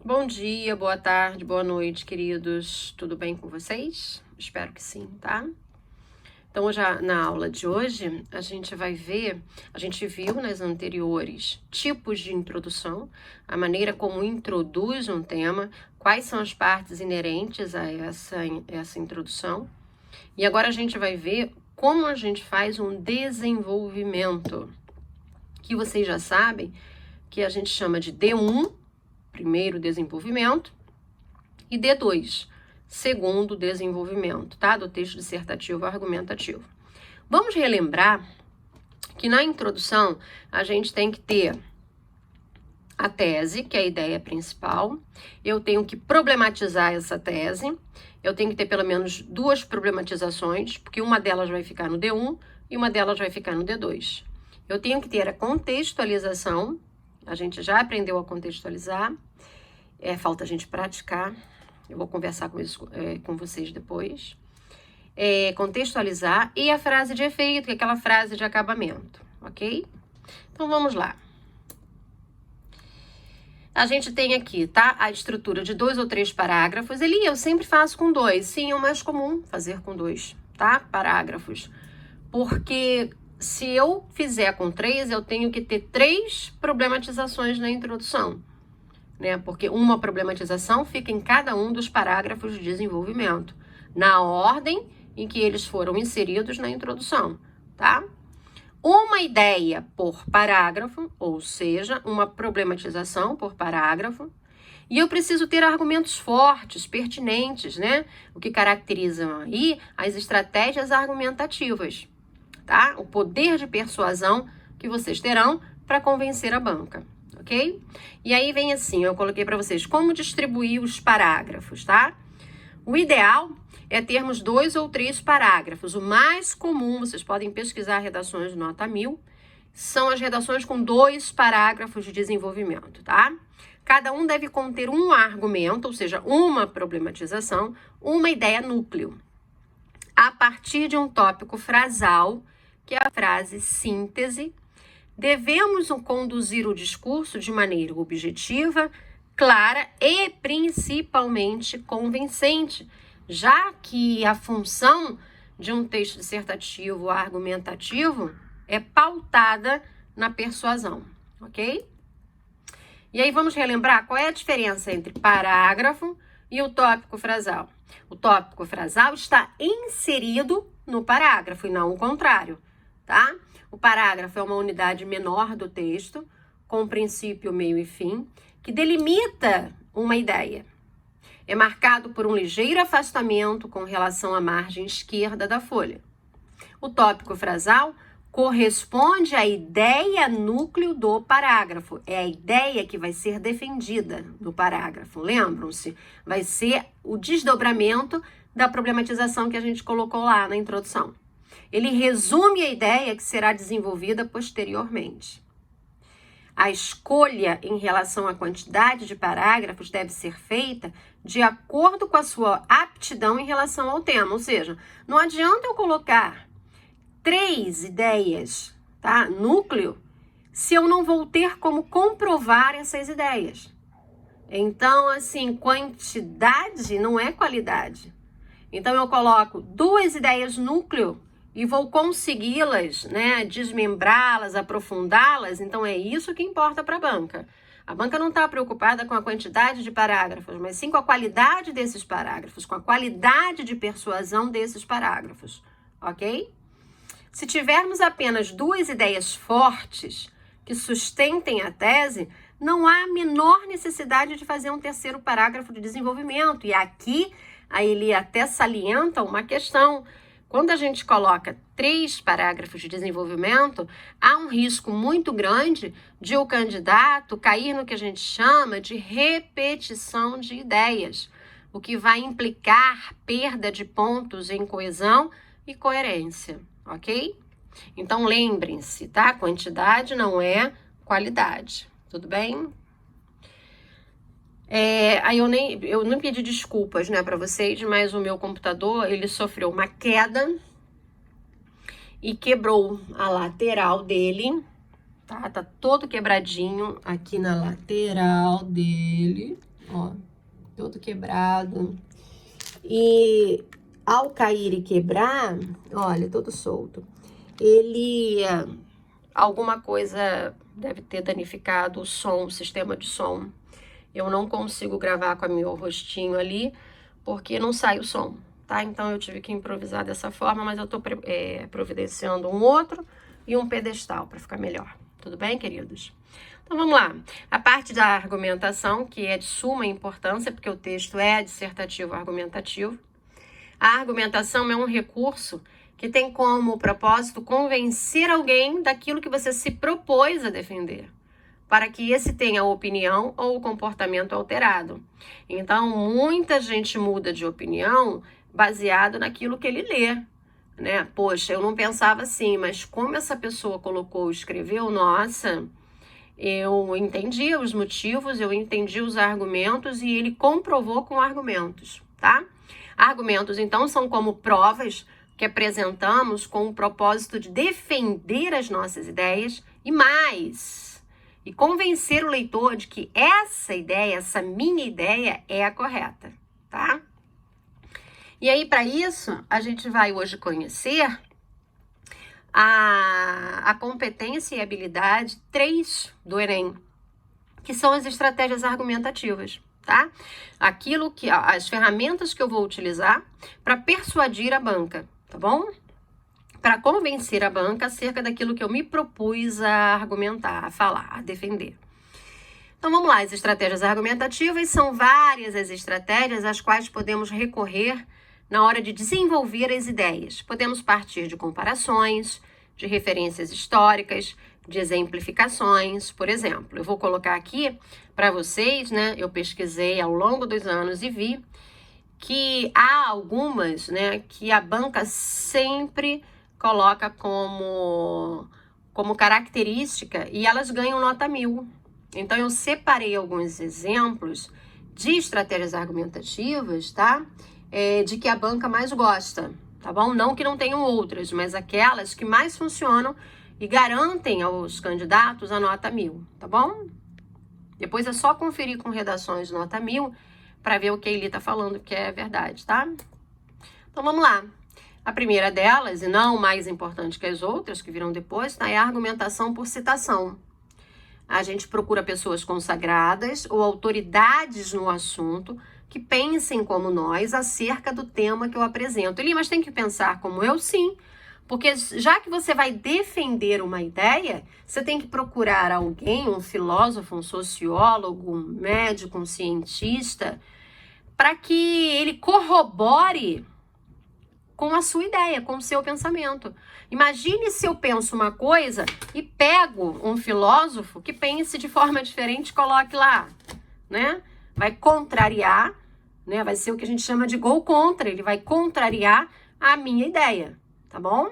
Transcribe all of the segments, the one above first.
Bom dia, boa tarde, boa noite, queridos. Tudo bem com vocês? Espero que sim, tá? Então, na aula de hoje, a gente viu nas anteriores tipos de introdução, a maneira como introduz um tema, quais são as partes inerentes a essa introdução. E agora a gente vai ver como a gente faz um desenvolvimento, que vocês já sabem que a gente chama de D1, primeiro desenvolvimento, e D2, segundo desenvolvimento, tá? Do texto dissertativo argumentativo. Vamos relembrar que na introdução a gente tem que ter a tese, que é a ideia principal. Eu tenho que problematizar essa tese. Eu tenho que ter pelo menos duas problematizações, porque uma delas vai ficar no D1 e uma delas vai ficar no D2. Eu tenho que ter a contextualização. A gente já aprendeu a contextualizar. Falta a gente praticar. Eu vou conversar com isso com vocês depois. Contextualizar e a frase de efeito, que é aquela frase de acabamento, ok? Então, vamos lá. A gente tem aqui, tá? A estrutura de 2 ou 3 parágrafos. Eu sempre faço com 2. Sim, é o mais comum fazer com 2, tá? Parágrafos. Porque se eu fizer com 3, eu tenho que ter 3 problematizações na introdução, né? Porque uma problematização fica em cada um dos parágrafos de desenvolvimento, na ordem em que eles foram inseridos na introdução, tá? Uma ideia por parágrafo, ou seja, uma problematização por parágrafo. E eu preciso ter argumentos fortes, pertinentes, né? O que caracterizam aí as estratégias argumentativas, tá? O poder de persuasão que vocês terão para convencer a banca, ok? E aí vem assim, eu coloquei para vocês como distribuir os parágrafos, tá? O ideal é termos 2 ou 3 parágrafos. O mais comum, vocês podem pesquisar redações de nota 1000, são as redações com 2 parágrafos de desenvolvimento, tá? Cada um deve conter um argumento, ou seja, uma problematização, uma ideia núcleo, a partir de um tópico frasal, que é a frase síntese. Devemos conduzir o discurso de maneira objetiva, clara e principalmente convincente, já que a função de um texto dissertativo argumentativo é pautada na persuasão, ok? E aí vamos relembrar qual é a diferença entre parágrafo e o tópico frasal. O tópico frasal está inserido no parágrafo e não o contrário, tá? O parágrafo é uma unidade menor do texto, com princípio, meio e fim, que delimita uma ideia. É marcado por um ligeiro afastamento com relação à margem esquerda da folha. O tópico frasal corresponde à ideia núcleo do parágrafo. É a ideia que vai ser defendida no parágrafo. Lembram-se? Vai ser o desdobramento da problematização que a gente colocou lá na introdução. Ele resume a ideia que será desenvolvida posteriormente. A escolha em relação à quantidade de parágrafos deve ser feita de acordo com a sua aptidão em relação ao tema. Ou seja, não adianta eu colocar 3 ideias, tá? Núcleo, se eu não vou ter como comprovar essas ideias. Então, assim, quantidade não é qualidade. Então, eu coloco 2 ideias núcleo e vou consegui-las, né, desmembrá-las, aprofundá-las. Então, é isso que importa para a banca. A banca não está preocupada com a quantidade de parágrafos, mas sim com a qualidade desses parágrafos, com a qualidade de persuasão desses parágrafos, ok? Se tivermos apenas 2 ideias fortes que sustentem a tese, não há a menor necessidade de fazer um terceiro parágrafo de desenvolvimento. E aqui, aí ele até salienta uma questão. Quando a gente coloca 3 parágrafos de desenvolvimento, há um risco muito grande de o candidato cair no que a gente chama de repetição de ideias, o que vai implicar perda de pontos em coesão e coerência, ok? Então, lembrem-se, tá? Quantidade não é qualidade, tudo bem? Aí eu não pedi desculpas, né, para vocês, mas o meu computador, ele sofreu uma queda e quebrou a lateral dele, tá? Tá todo quebradinho aqui na lateral dele. ó, todo quebrado. E ao cair e quebrar, olha, todo solto, ele, alguma coisa deve ter danificado o som, o sistema de som. Eu não consigo gravar com o meu rostinho ali, porque não sai o som, tá? Então eu tive que improvisar dessa forma, mas eu tô providenciando um outro e um pedestal para ficar melhor. Tudo bem, queridos? Então vamos lá. A parte da argumentação, que é de suma importância, porque o texto é dissertativo argumentativo. A argumentação é um recurso que tem como propósito convencer alguém daquilo que você se propôs a defender, para que esse tenha opinião ou comportamento alterado. Então, muita gente muda de opinião baseado naquilo que ele lê, né? Poxa, eu não pensava assim, mas como essa pessoa colocou, escreveu, nossa, eu entendi os motivos, eu entendi os argumentos e ele comprovou com argumentos, tá? Argumentos, então, são como provas que apresentamos com o propósito de defender as nossas ideias e mais, e convencer o leitor de que essa ideia, essa minha ideia é a correta, tá? E aí, para isso, a gente vai hoje conhecer a competência e habilidade 3 do Enem, que são as estratégias argumentativas, tá? Aquilo que, as ferramentas que eu vou utilizar para persuadir a banca, tá bom? Para convencer a banca acerca daquilo que eu me propus a argumentar, a falar, a defender. Então vamos lá, as estratégias argumentativas são várias as estratégias às quais podemos recorrer na hora de desenvolver as ideias. Podemos partir de comparações, de referências históricas, de exemplificações. Por exemplo, eu vou colocar aqui para vocês, né? Eu pesquisei ao longo dos anos e vi que há algumas, né, que a banca sempre coloca como característica e elas ganham nota 1000. Então, eu separei alguns exemplos de estratégias argumentativas, tá? De que a banca mais gosta, tá bom? Não que não tenham outras, mas aquelas que mais funcionam e garantem aos candidatos a nota 1000, tá bom? Depois é só conferir com redações nota 1000 para ver o que ele tá falando que é verdade, tá? Então, vamos lá. A primeira delas, e não mais importante que as outras que virão depois, tá? É a argumentação por citação. A gente procura pessoas consagradas ou autoridades no assunto que pensem como nós acerca do tema que eu apresento. Eli, mas tem que pensar como eu? Sim, porque já que você vai defender uma ideia, você tem que procurar alguém, um filósofo, um sociólogo, um médico, um cientista, para que ele corrobore com a sua ideia, com o seu pensamento. Imagine se eu penso uma coisa e pego um filósofo que pense de forma diferente e coloque lá, né? Vai contrariar, né? Vai ser o que a gente chama de gol contra, ele vai contrariar a minha ideia, tá bom?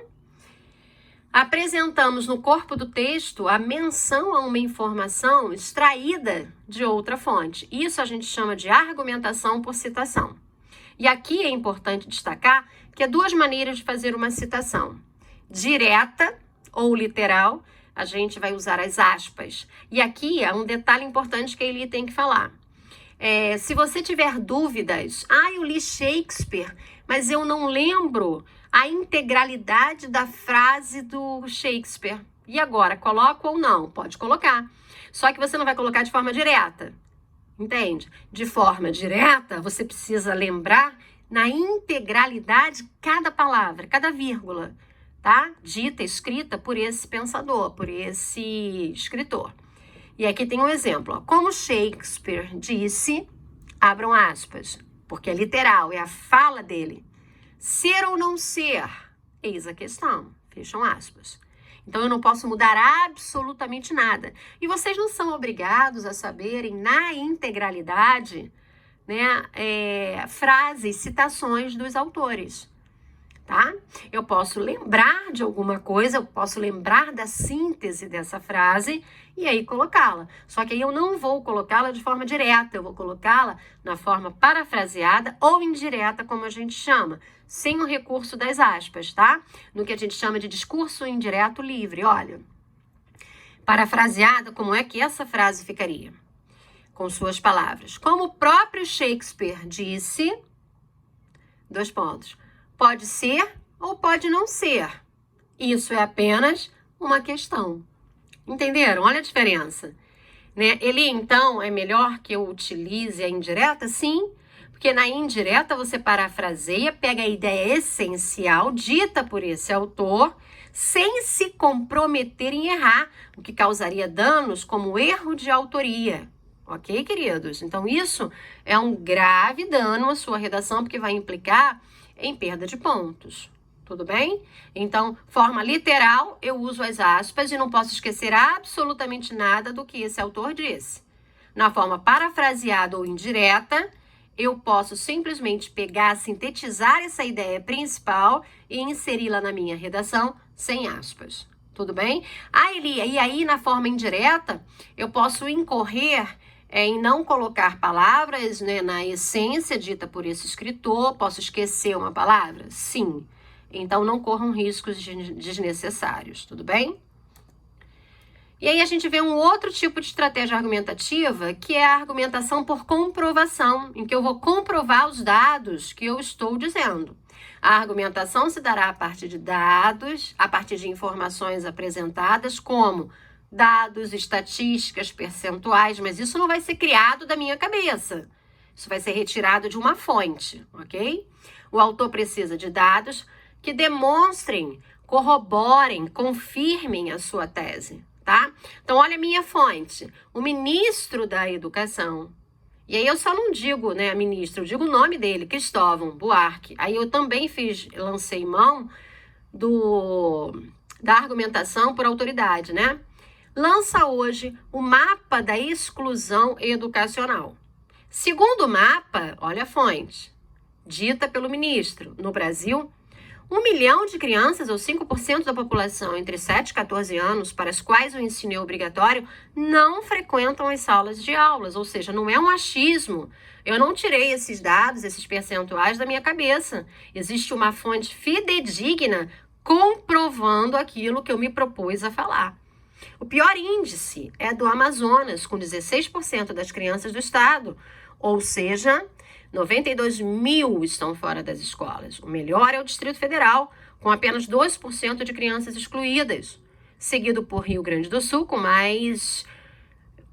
Apresentamos no corpo do texto a menção a uma informação extraída de outra fonte. Isso a gente chama de argumentação por citação. E aqui é importante destacar que há duas maneiras de fazer uma citação. Direta ou literal, a gente vai usar as aspas. E aqui é um detalhe importante que ele tem que falar. Se você tiver dúvidas, eu li Shakespeare, mas eu não lembro a integralidade da frase do Shakespeare. E agora, coloco ou não? Pode colocar. Só que você não vai colocar de forma direta. Entende? De forma direta, você precisa lembrar na integralidade cada palavra, cada vírgula, tá? Dita, escrita por esse pensador, por esse escritor. E aqui tem um exemplo. Ó. Como Shakespeare disse, abram aspas, porque é literal, é a fala dele. Ser ou não ser? Eis a questão. Fecham aspas. Então, eu não posso mudar absolutamente nada. E vocês não são obrigados a saberem na integralidade, né, frases, citações dos autores, tá? Eu posso lembrar de alguma coisa, eu posso lembrar da síntese dessa frase e aí colocá-la. Só que aí eu não vou colocá-la de forma direta, eu vou colocá-la na forma parafraseada ou indireta, como a gente chama, sem o recurso das aspas, tá? No que a gente chama de discurso indireto livre. Olha, parafraseada, como é que essa frase ficaria? com suas palavras. Como o próprio Shakespeare disse, pode ser ou pode não ser. Isso é apenas uma questão. Entenderam? Olha a diferença. Né? Ele, então, é melhor que eu utilize a indireta? Sim, porque na indireta você parafraseia, pega a ideia essencial dita por esse autor, sem se comprometer em errar, o que causaria danos como erro de autoria. Ok, queridos? Então, isso é um grave dano à sua redação, porque vai implicar em perda de pontos. Tudo bem? Então, forma literal, eu uso as aspas e não posso esquecer absolutamente nada do que esse autor disse. Na forma parafraseada ou indireta, eu posso simplesmente pegar, sintetizar essa ideia principal e inseri-la na minha redação sem aspas. Tudo bem? Elia, e aí na forma indireta, eu posso incorrer em não colocar palavras, né, na essência dita por esse escritor. Posso esquecer uma palavra? Sim. Então, não corram riscos desnecessários, tudo bem? E aí a gente vê um outro tipo de estratégia argumentativa, que é a argumentação por comprovação, em que eu vou comprovar os dados que eu estou dizendo. A argumentação se dará a partir de dados, a partir de informações apresentadas, como dados, estatísticas, percentuais, mas isso não vai ser criado da minha cabeça. Isso vai ser retirado de uma fonte, ok? O autor precisa de dados que demonstrem, corroborem, confirmem a sua tese, tá? Então, olha a minha fonte, o ministro da Educação. E aí eu só não digo, né, ministro, eu digo o nome dele, Cristóvão Buarque. Aí eu também lancei mão da argumentação por autoridade, né? Lança hoje o mapa da exclusão educacional. Segundo o mapa, olha a fonte, dita pelo ministro, no Brasil, 1 milhão de crianças, ou 5% da população entre 7 e 14 anos, para as quais o ensino é obrigatório, não frequentam as salas de aulas. Ou seja, não é um achismo. Eu não tirei esses dados, esses percentuais da minha cabeça. Existe uma fonte fidedigna comprovando aquilo que eu me propus a falar. O pior índice é do Amazonas, com 16% das crianças do estado. Ou seja, 92 mil estão fora das escolas. O melhor é o Distrito Federal, com apenas 2% de crianças excluídas, seguido por Rio Grande do Sul, com mais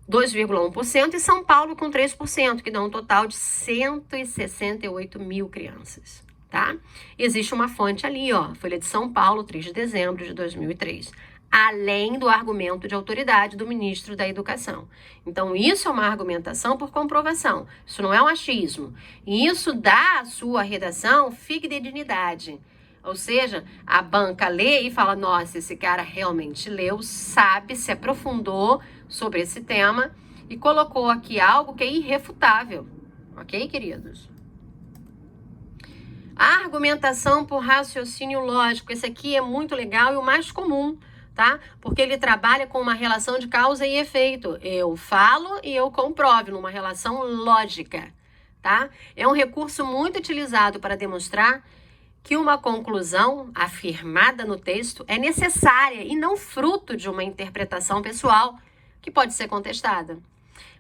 2,1%, e São Paulo, com 3%, que dá um total de 168 mil crianças, tá? Existe uma fonte ali, ó, Folha de São Paulo, 3 de dezembro de 2003. Além do argumento de autoridade do ministro da Educação. Então, isso é uma argumentação por comprovação. Isso não é um achismo. E isso dá à sua redação fidedignidade. Ou seja, a banca lê e fala, nossa, esse cara realmente leu, sabe, se aprofundou sobre esse tema e colocou aqui algo que é irrefutável. Ok, queridos? A argumentação por raciocínio lógico. Esse aqui é muito legal e o mais comum, tá? Porque ele trabalha com uma relação de causa e efeito. Eu falo e eu comprovo numa relação lógica, tá? É um recurso muito utilizado para demonstrar que uma conclusão afirmada no texto é necessária e não fruto de uma interpretação pessoal que pode ser contestada.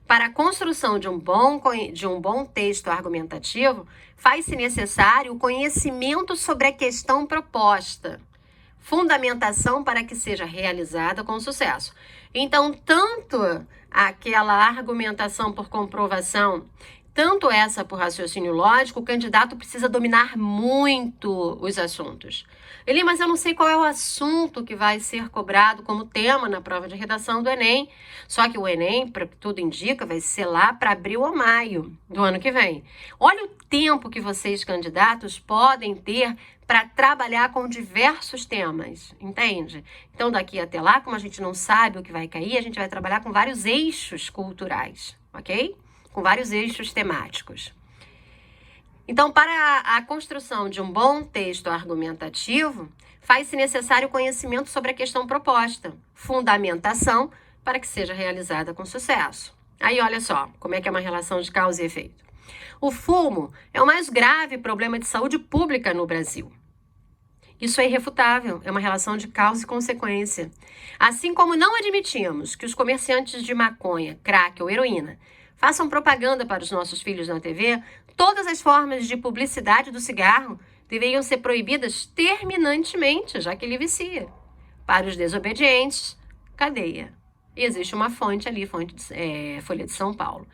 Para a construção de um bom texto argumentativo, faz-se necessário o conhecimento sobre a questão proposta. Fundamentação para que seja realizada com sucesso. Então, tanto aquela argumentação por comprovação, tanto essa por raciocínio lógico, o candidato precisa dominar muito os assuntos. Eli, mas eu não sei qual é o assunto que vai ser cobrado como tema na prova de redação do Enem. Só que o Enem, para tudo indica, vai ser lá para abril ou maio do ano que vem. Olha o tempo que vocês, candidatos, podem ter para trabalhar com diversos temas, entende? Então, daqui até lá, como a gente não sabe o que vai cair, a gente vai trabalhar com vários eixos culturais, ok? Com vários eixos temáticos. Então, para a construção de um bom texto argumentativo, faz-se necessário conhecimento sobre a questão proposta, fundamentação para que seja realizada com sucesso. Aí, olha só, como é que é uma relação de causa e efeito. O fumo é o mais grave problema de saúde pública no Brasil. Isso é irrefutável, é uma relação de causa e consequência. Assim como não admitimos que os comerciantes de maconha, crack ou heroína Façam propaganda para os nossos filhos na TV. Todas as formas de publicidade do cigarro deveriam ser proibidas terminantemente, já que ele vicia. Para os desobedientes, cadeia. E existe uma fonte ali, Folha de São Paulo.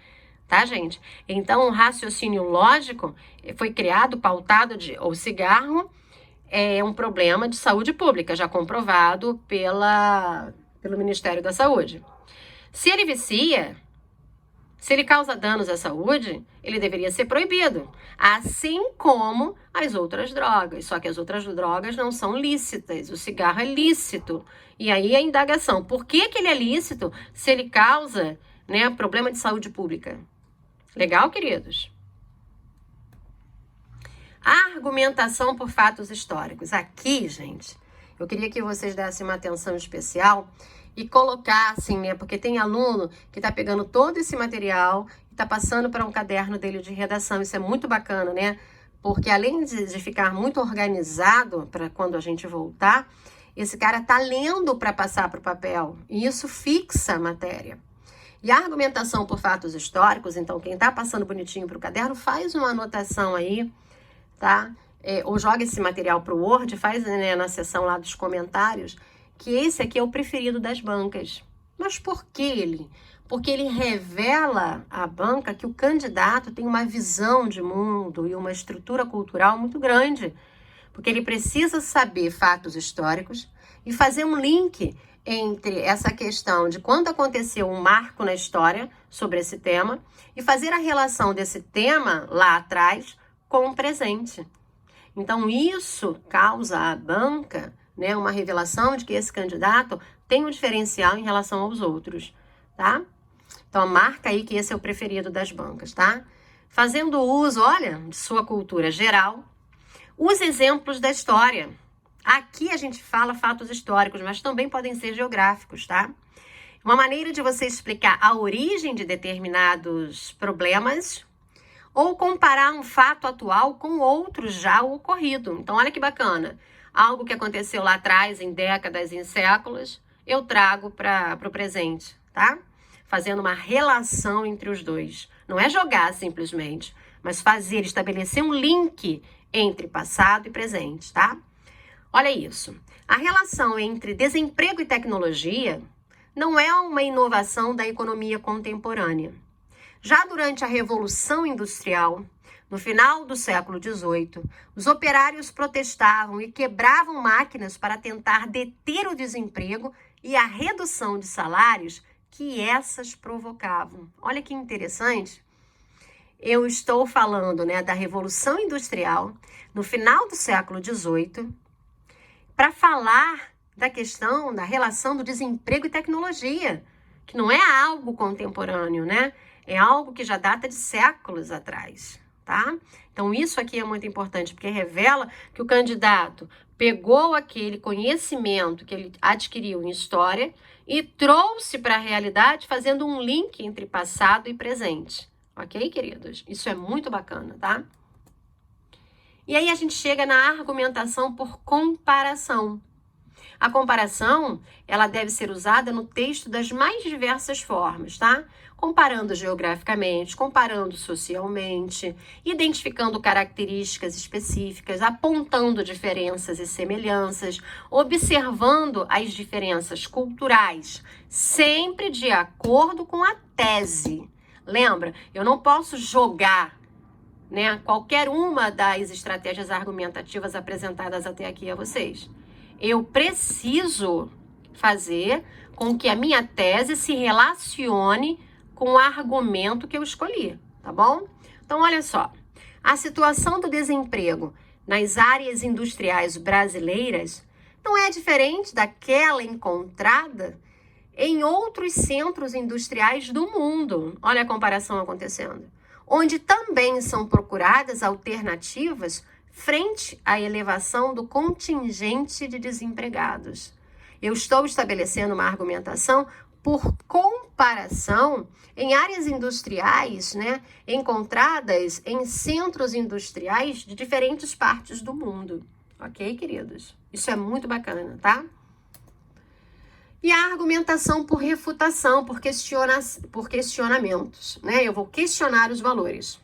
Tá, gente? Então, o raciocínio lógico foi criado, pautado o cigarro é um problema de saúde pública, já comprovado pelo Ministério da Saúde. Se ele vicia, se ele causa danos à saúde, ele deveria ser proibido, assim como as outras drogas. Só que as outras drogas não são lícitas, o cigarro é lícito. E aí a indagação, por que ele é lícito se ele causa, né, problema de saúde pública? Legal, queridos? A argumentação por fatos históricos. Aqui, gente, eu queria que vocês dessem uma atenção especial e colocassem, né? Porque tem aluno que tá pegando todo esse material e tá passando para um caderno dele de redação. Isso é muito bacana, né? Porque além de ficar muito organizado para quando a gente voltar, esse cara tá lendo para passar para o papel. E isso fixa a matéria. E a argumentação por fatos históricos, então, quem tá passando bonitinho para o caderno, faz uma anotação aí, tá? Ou joga esse material para o Word, faz, né, na seção lá dos comentários, que esse aqui é o preferido das bancas. Mas por que ele? Porque ele revela à banca que o candidato tem uma visão de mundo e uma estrutura cultural muito grande. Porque ele precisa saber fatos históricos e fazer um link entre essa questão de quando aconteceu um marco na história sobre esse tema e fazer a relação desse tema lá atrás com o presente. Então, isso causa à banca, né, uma revelação de que esse candidato tem um diferencial em relação aos outros, tá? Então, marca aí que esse é o preferido das bancas, tá? Fazendo uso, olha, de sua cultura geral, os exemplos da história. Aqui a gente fala fatos históricos, mas também podem ser geográficos, tá? Uma maneira de você explicar a origem de determinados problemas ou comparar um fato atual com outro já ocorrido. Então, olha que bacana. Algo que aconteceu lá atrás, em décadas, em séculos, eu trago para o presente, tá? Fazendo uma relação entre os dois. Não é jogar simplesmente, mas estabelecer um link entre passado e presente, tá? Olha isso. A relação entre desemprego e tecnologia não é uma inovação da economia contemporânea. Já durante a Revolução Industrial, no final do século XVIII, os operários protestavam e quebravam máquinas para tentar deter o desemprego e a redução de salários que essas provocavam. Olha que interessante. Eu estou falando, né, da Revolução Industrial, no final do século XVIII, para falar da questão da relação do desemprego e tecnologia, que não é algo contemporâneo, né? É algo que já data de séculos atrás, tá? Então, isso aqui é muito importante, porque revela que o candidato pegou aquele conhecimento que ele adquiriu em história e trouxe para a realidade, fazendo um link entre passado e presente. Ok, queridos? Isso é muito bacana, tá? E aí a gente chega na argumentação por comparação. A comparação, ela deve ser usada no texto das mais diversas formas, tá? Comparando geograficamente, comparando socialmente, identificando características específicas, apontando diferenças e semelhanças, observando as diferenças culturais, sempre de acordo com a tese. Lembra? Eu não posso jogar, né, qualquer uma das estratégias argumentativas apresentadas até aqui a vocês. Eu preciso fazer com que a minha tese se relacione com o argumento que eu escolhi, tá bom? Então, olha só. A situação do desemprego nas áreas industriais brasileiras não é diferente daquela encontrada em outros centros industriais do mundo. Olha a comparação acontecendo. Onde também são procuradas alternativas frente à elevação do contingente de desempregados. Eu estou estabelecendo uma argumentação por comparação em áreas industriais, né, encontradas em centros industriais de diferentes partes do mundo. Ok, queridos? Isso é muito bacana, tá? E a argumentação por refutação, por questionamentos, né? Eu vou questionar os valores.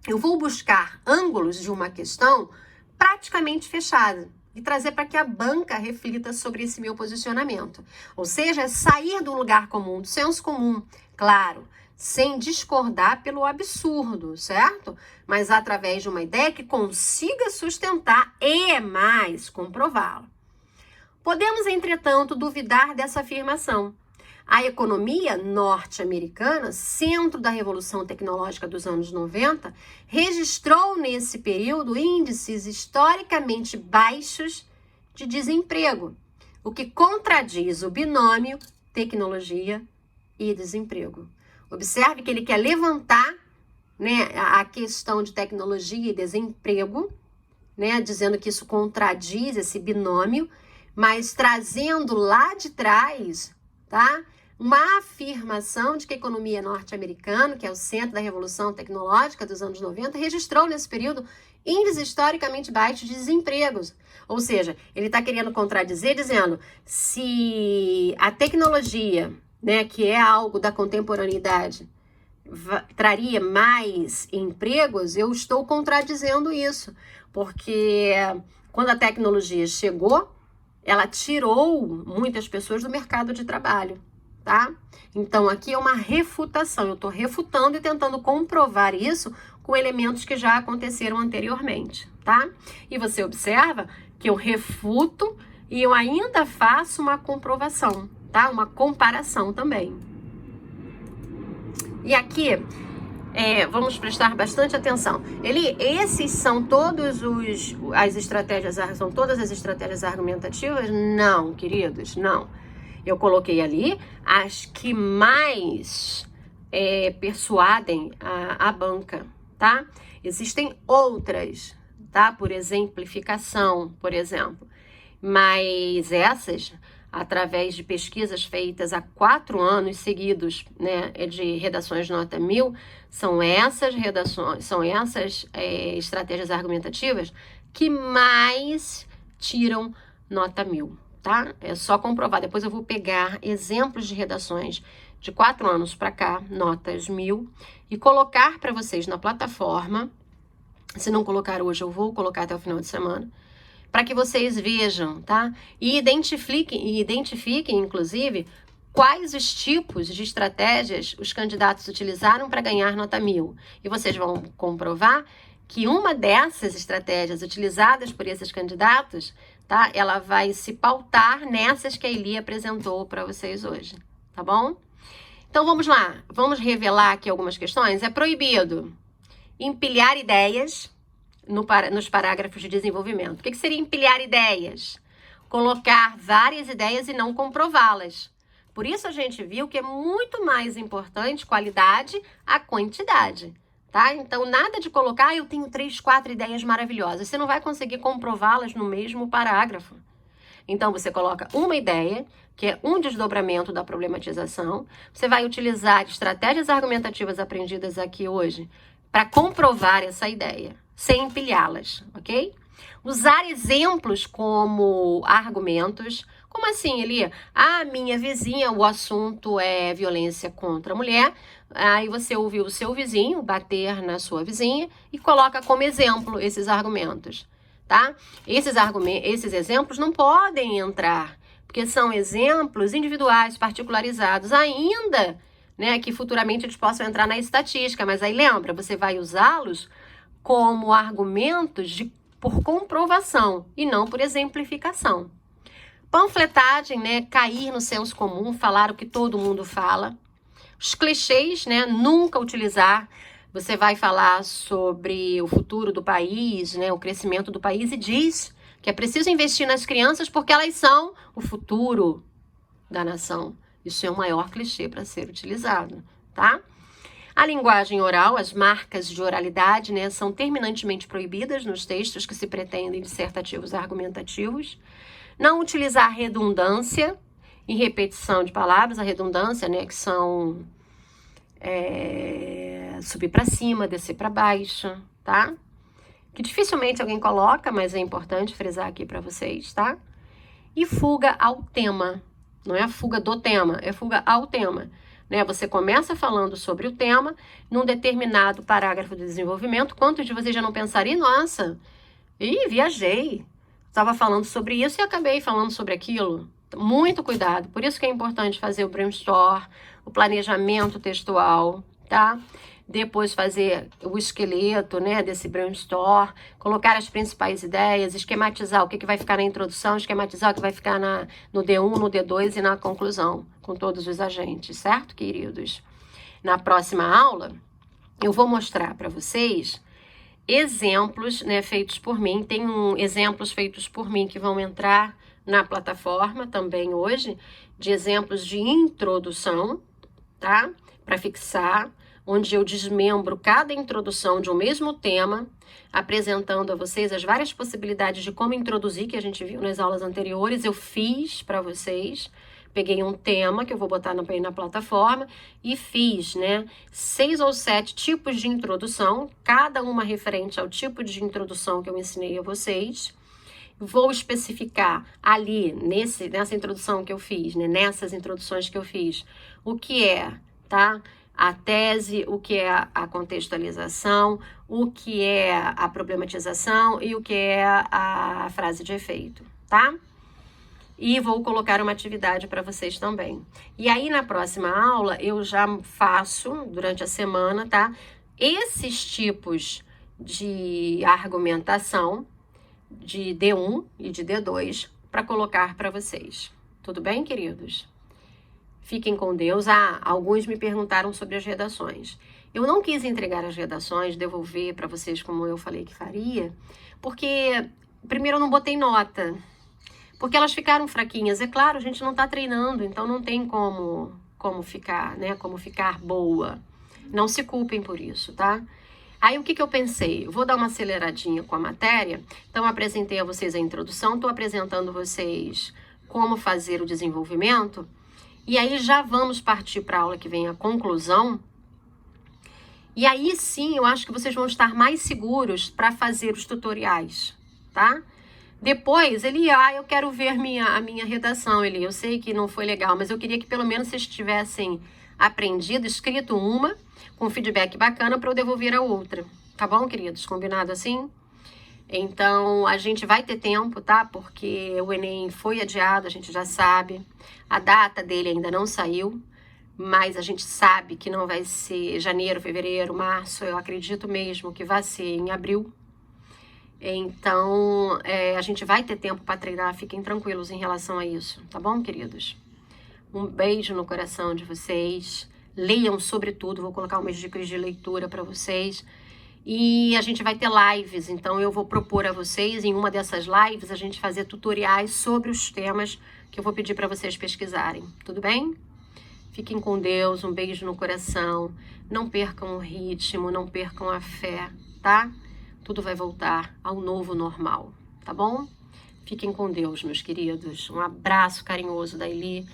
Eu vou buscar ângulos de uma questão praticamente fechada e trazer para que a banca reflita sobre esse meu posicionamento. Ou seja, sair do lugar comum, do senso comum, claro, sem discordar pelo absurdo, certo? Mas através de uma ideia que consiga sustentar e mais comprová-la. Podemos, entretanto, duvidar dessa afirmação. A economia norte-americana, centro da Revolução Tecnológica dos anos 90, registrou nesse período índices historicamente baixos de desemprego, o que contradiz o binômio tecnologia e desemprego. Observe que ele quer levantar, né, a questão de tecnologia e desemprego, né, dizendo que isso contradiz esse binômio, mas trazendo lá de trás, tá, uma afirmação de que a economia norte-americana, que é o centro da Revolução Tecnológica dos anos 90, registrou nesse período índices historicamente baixos de desempregos. Ou seja, ele está querendo contradizer, dizendo, se a tecnologia, né, que é algo da contemporaneidade, traria mais empregos, eu estou contradizendo isso, porque quando a tecnologia chegou, ela tirou muitas pessoas do mercado de trabalho, tá? Então, aqui é uma refutação, eu estou refutando e tentando comprovar isso com elementos que já aconteceram anteriormente, tá? E você observa que eu refuto e eu ainda faço uma comprovação, tá? Uma comparação também. E aqui, vamos prestar bastante atenção. Esses são todas as estratégias argumentativas? Não, queridos, não. Eu coloquei ali as que mais persuadem a banca, tá? Existem outras, tá? Por exemplificação, por exemplo. Mas essas, através de pesquisas feitas há 4 anos seguidos, né, de redações nota 1000, são essas estratégias argumentativas que mais tiram nota 1000, tá? É só comprovar. Depois eu vou pegar exemplos de redações de 4 anos para cá, notas 1000, e colocar para vocês na plataforma. Se não colocar hoje, eu vou colocar até o final de semana, para que vocês vejam, tá? E identifiquem, inclusive, quais os tipos de estratégias os candidatos utilizaram para ganhar nota 1000. E vocês vão comprovar que uma dessas estratégias utilizadas por esses candidatos, tá? Ela vai se pautar nessas que a Eli apresentou para vocês hoje, tá bom? Então vamos lá, vamos revelar aqui algumas questões. É proibido empilhar ideias nos parágrafos de desenvolvimento. O que seria empilhar ideias? Colocar várias ideias e não comprová-las. Por isso a gente viu que é muito mais importante qualidade a quantidade, tá? Então nada de colocar, eu tenho 3, 4 ideias maravilhosas. Você não vai conseguir comprová-las no mesmo parágrafo. Então você coloca uma ideia, que é um desdobramento da problematização. Você vai utilizar estratégias argumentativas aprendidas aqui hoje para comprovar essa ideia, sem empilhá-las, ok? Usar exemplos como argumentos. Como assim, Eli? Ah, minha vizinha, o assunto é violência contra a mulher. Aí você ouviu o seu vizinho bater na sua vizinha e coloca como exemplo esses argumentos, tá? Esses exemplos não podem entrar, porque são exemplos individuais, particularizados, ainda, né, que futuramente eles possam entrar na estatística, mas aí lembra, você vai usá-los como argumentos por comprovação e não por exemplificação. Panfletagem, né, cair no senso comum, falar o que todo mundo fala. Os clichês, né, nunca utilizar. Você vai falar sobre o futuro do país, né, o crescimento do país e diz que é preciso investir nas crianças porque elas são o futuro da nação. Isso é o maior clichê para ser utilizado, tá? A linguagem oral, as marcas de oralidade, né, são terminantemente proibidas nos textos que se pretendem dissertativos argumentativos. Não utilizar redundância e repetição de palavras, a redundância, né, que são subir para cima, descer para baixo, tá? Que dificilmente alguém coloca, mas é importante frisar aqui para vocês, tá? E fuga ao tema. Não é a fuga do tema, é fuga ao tema. Né? Você começa falando sobre o tema, num determinado parágrafo de desenvolvimento. Quantos de vocês já não pensaram, nossa, viajei, estava falando sobre isso e acabei falando sobre aquilo? Muito cuidado, por isso que é importante fazer o brainstorm, o planejamento textual, tá? Depois fazer o esqueleto, né, desse brainstorm, colocar as principais ideias, esquematizar o que vai ficar na introdução, esquematizar o que vai ficar no D1, no D2 e na conclusão, com todos os agentes, certo, queridos? Na próxima aula, eu vou mostrar para vocês exemplos, né, feitos por mim. Tem exemplos feitos por mim que vão entrar na plataforma também hoje, de exemplos de introdução, tá? Para fixar, onde eu desmembro cada introdução de um mesmo tema, apresentando a vocês as várias possibilidades de como introduzir, que a gente viu nas aulas anteriores. Eu fiz para vocês, peguei um tema que eu vou botar na plataforma e fiz, né, 6 ou 7 tipos de introdução, cada uma referente ao tipo de introdução que eu ensinei a vocês. Vou especificar ali, nessa introdução que eu fiz, né, nessas introduções que eu fiz, o que é, tá? A tese, o que é a contextualização, o que é a problematização e o que é a frase de efeito, tá? E vou colocar uma atividade para vocês também. E aí, na próxima aula, eu já faço, durante a semana, tá? Esses tipos de argumentação de D1 e de D2 para colocar para vocês. Tudo bem, queridos? Fiquem com Deus. Alguns me perguntaram sobre as redações. Eu não quis entregar as redações, devolver para vocês como eu falei que faria, porque, primeiro, eu não botei nota, porque elas ficaram fraquinhas. É claro, a gente não está treinando, então não tem como ficar, né? Como ficar boa. Não se culpem por isso, tá? Aí, o que eu pensei? Eu vou dar uma aceleradinha com a matéria. Então, apresentei a vocês a introdução, estou apresentando a vocês como fazer o desenvolvimento. E aí, já vamos partir para a aula que vem a conclusão. E aí, sim, eu acho que vocês vão estar mais seguros para fazer os tutoriais, tá? Depois, eu quero ver a minha redação, Eli. Eu sei que não foi legal, mas eu queria que pelo menos vocês tivessem aprendido, escrito uma, com feedback bacana para eu devolver a outra. Tá bom, queridos? Combinado assim? Então, a gente vai ter tempo, tá? Porque o Enem foi adiado, a gente já sabe. A data dele ainda não saiu, mas a gente sabe que não vai ser janeiro, fevereiro, março. Eu acredito mesmo que vai ser em abril. Então, a gente vai ter tempo para treinar. Fiquem tranquilos em relação a isso, tá bom, queridos? Um beijo no coração de vocês. Leiam sobre tudo, vou colocar umas dicas de leitura para vocês. E a gente vai ter lives, então eu vou propor a vocês, em uma dessas lives, a gente fazer tutoriais sobre os temas que eu vou pedir para vocês pesquisarem. Tudo bem? Fiquem com Deus, um beijo no coração. Não percam o ritmo, não percam a fé, tá? Tudo vai voltar ao novo normal, tá bom? Fiquem com Deus, meus queridos. Um abraço carinhoso da Eli.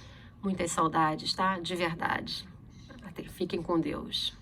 Muitas saudades, tá? De verdade. Fiquem com Deus.